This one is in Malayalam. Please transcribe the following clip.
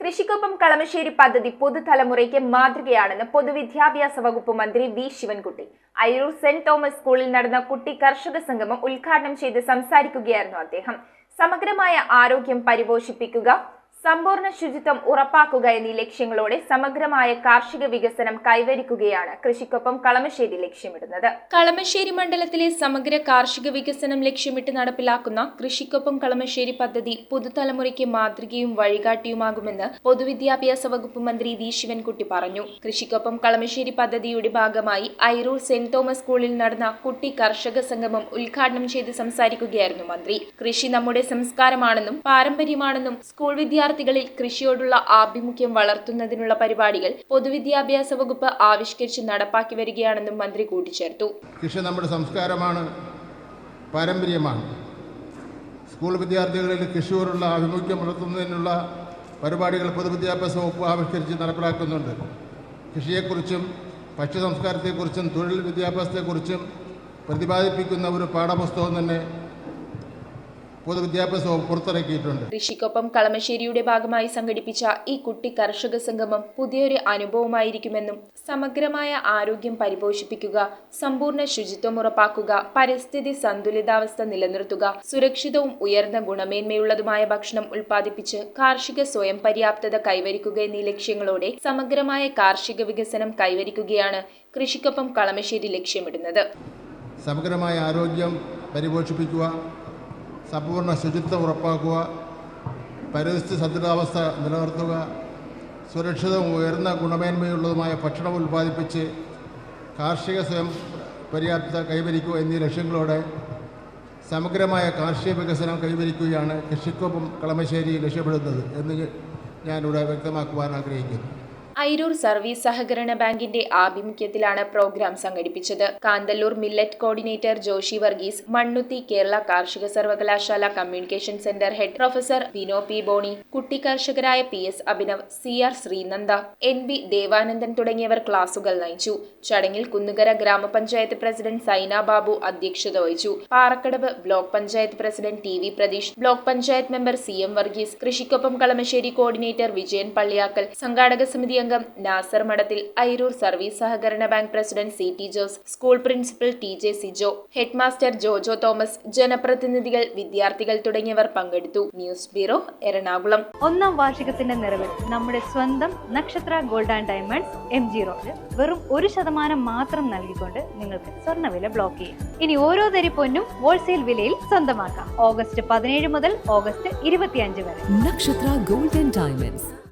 കൃഷിക്കൊപ്പം കളമശ്ശേരി പദ്ധതി പുതുതലമുറയ്ക്ക് മാതൃകയാണെന്ന് പൊതുവിദ്യാഭ്യാസ വകുപ്പ് മന്ത്രി V Sivankutty Ayyur Saint Thomas സ്കൂളിൽ നടന്ന കുട്ടി കർഷക സംഗമം ഉദ്ഘാടനം ചെയ്ത് സംസാരിക്കുകയായിരുന്നു അദ്ദേഹം. സമഗ്രമായ ആരോഗ്യം പരിപോഷിപ്പിക്കുക, സമ്പൂർണ്ണ ശുചിത്വം ഉറപ്പാക്കുക എന്നീ ലക്ഷ്യങ്ങളോടെ സമഗ്രമായ കാർഷിക വികസനം കൈവരിക്കുകയാണ് കൃഷിക്കൊപ്പം കളമശ്ശേരി ലക്ഷ്യമിടുന്നത്. കളമശ്ശേരി മണ്ഡലത്തിലെ സമഗ്ര കാർഷിക വികസനം ലക്ഷ്യമിട്ട് നടപ്പിലാക്കുന്ന കൃഷിക്കൊപ്പം കളമശ്ശേരി പദ്ധതി പുതുതലമുറയ്ക്ക് മാതൃകയും വഴികാട്ടിയുമാകുമെന്ന് പൊതുവിദ്യാഭ്യാസ വകുപ്പ് മന്ത്രി വി ശിവൻകുട്ടി പറഞ്ഞു. കൃഷിക്കൊപ്പം കളമശ്ശേരി പദ്ധതിയുടെ ഭാഗമായി അയ്യൂർ സെന്റ് തോമസ് സ്കൂളിൽ നടന്ന കുട്ടി കർഷക സംഗമം ഉദ്ഘാടനം ചെയ്ത് സംസാരിക്കുകയായിരുന്നു മന്ത്രി. കൃഷി നമ്മുടെ സംസ്കാരമാണെന്നും പാരമ്പര്യമാണെന്നും സ്കൂൾ വിദ്യാർത്ഥികളിൽ കൃഷിയോടുള്ള ആഭിമുഖ്യം വളർത്തുന്നതിനുള്ള പരിപാടികൾ പൊതുവിദ്യാഭ്യാസ വകുപ്പ് ആവിഷ്കരിച്ച് നടപ്പാക്കി വരികയാണെന്നും മന്ത്രി കൂട്ടിച്ചേർത്തു. കൃഷി നമ്മുടെ സംസ്കാരമാണ്, പാരമ്പര്യമാണ്. സ്കൂൾ വിദ്യാർത്ഥികളിൽ കൃഷിയോടുള്ള ആഭിമുഖ്യം വളർത്തുന്നതിനുള്ള പരിപാടികൾ പൊതുവിദ്യാഭ്യാസ വകുപ്പ് ആവിഷ്കരിച്ച് നടപ്പിലാക്കുന്നുണ്ട്. കൃഷിയെക്കുറിച്ചും ഭക്ഷ്യ സംസ്കാരത്തെക്കുറിച്ചും തൊഴിൽ വിദ്യാഭ്യാസത്തെക്കുറിച്ചും പ്രതിപാദിപ്പിക്കുന്ന ഒരു പാഠപുസ്തകം തന്നെ പൊതുവിദ്യാഭ്യാസ വകുപ്പ് പുറത്തിറക്കിയിട്ടുണ്ട്. കൃഷിക്കൊപ്പം കളമശ്ശേരിയുടെ ഭാഗമായി സംഘടിപ്പിച്ച ഈ കുട്ടി കർഷക സംഗമം പുതിയൊരു അനുഭവമായിരിക്കുമെന്നും സമഗ്രമായ ആരോഗ്യം പരിപോഷിപ്പിക്കുക, സമ്പൂർണ്ണ ശുചിത്വം ഉറപ്പാക്കുക, പരിസ്ഥിതി സന്തുലിതാവസ്ഥ നിലനിർത്തുക, സുരക്ഷിതവും ഉയർന്ന ഗുണമേന്മയുള്ളതുമായ ഭക്ഷണം ഉൽപ്പാദിപ്പിച്ച് കാർഷിക സ്വയം പര്യാപ്തത കൈവരിക്കുക എന്നീ ലക്ഷ്യങ്ങളോടെ സമഗ്രമായ കാർഷിക വികസനം കൈവരിക്കുകയാണ് കൃഷിക്കൊപ്പം കളമശ്ശേരി ലക്ഷ്യമിടുന്നത്. സമഗ്രമായ ആരോഗ്യം പരിപോഷിപ്പിക്കുക, സമ്പൂർണ്ണ ശുചിത്വം ഉറപ്പാക്കുക, പരിസ്ഥിതി സന്തുലിതാവസ്ഥ നിലനിർത്തുക, സുരക്ഷിതവും ഉയർന്ന ഗുണമേന്മയുള്ളതുമായ ഭക്ഷണം ഉൽപ്പാദിപ്പിച്ച് കാർഷിക സ്വയം പര്യാപ്തത കൈവരിക്കുക എന്നീ ലക്ഷ്യങ്ങളോടെ സമഗ്രമായ കാർഷിക വികസനം കൈവരിക്കുകയാണ് കൃഷിക്കൊപ്പം കളമശ്ശേരി ലക്ഷ്യമിടുന്നത് എന്ന് ഞാനിവിടെ വ്യക്തമാക്കുവാൻ ആഗ്രഹിക്കുന്നു. അയ്യൂർ സർവീസ് സഹകരണ ബാങ്കിന്റെ ആഭിമുഖ്യത്തിലാണ് പ്രോഗ്രാം സംഘടിപ്പിച്ചത്. കാന്തല്ലൂർ മില്ലറ്റ് കോർഡിനേറ്റർ ജോഷി വർഗീസ്, മണ്ണുത്തി കേരള കാർഷിക സർവകലാശാല communication centre head professor Vino P Boni, കുട്ടി കർഷകരായ PS Abhinav, CR Sreenanda, NB Devanandan തുടങ്ങിയവർ ക്ലാസുകൾ നയിച്ചു. ചടങ്ങിൽ കുന്നുകര ഗ്രാമപഞ്ചായത്ത് പ്രസിഡന്റ് സൈന ബാബു അധ്യക്ഷത വഹിച്ചു. Parakkadavu block panchayat president TV Pratheesh, block panchayat member CM Varghese, കൃഷിക്കൊപ്പം കളമശ്ശേരി കോർഡിനേറ്റർ വിജയൻ പള്ളിയാക്കൽ, സംഘാടക സമിതി അംഗം നാസർ മഠത്തിൽ, അയ്യൂർ സർവീസ് സഹകരണ bank president CT Jose, school principal TJ Sijo, head master Jojo Thomas, ജനപ്രതിനിധികൾ, വിദ്യാർത്ഥികൾ തുടങ്ങിയവർ പങ്കെടുത്തു. News bureau, Ernakulam. ഒന്നാം വാർഷികത്തിന്റെ നിറവിൽ നമ്മുടെ സ്വന്തം Nakshatra gold and diamonds MG road വെറും 1% മാത്രം നൽകിക്കൊണ്ട് നിങ്ങൾക്ക് സ്വർണ്ണവില ബ്ലോക്ക് ചെയ്യാം. ഇനി ഓരോ തരി പൊന്നും ഹോൾസെയിൽ വിലയിൽ സ്വന്തമാക്കാം. ഓഗസ്റ്റ് 17 മുതൽ ഓഗസ്റ്റ് 25 വരെ. നക്ഷത്ര ഗോൾഡ് ആൻഡ് ഡയമണ്ട്സ്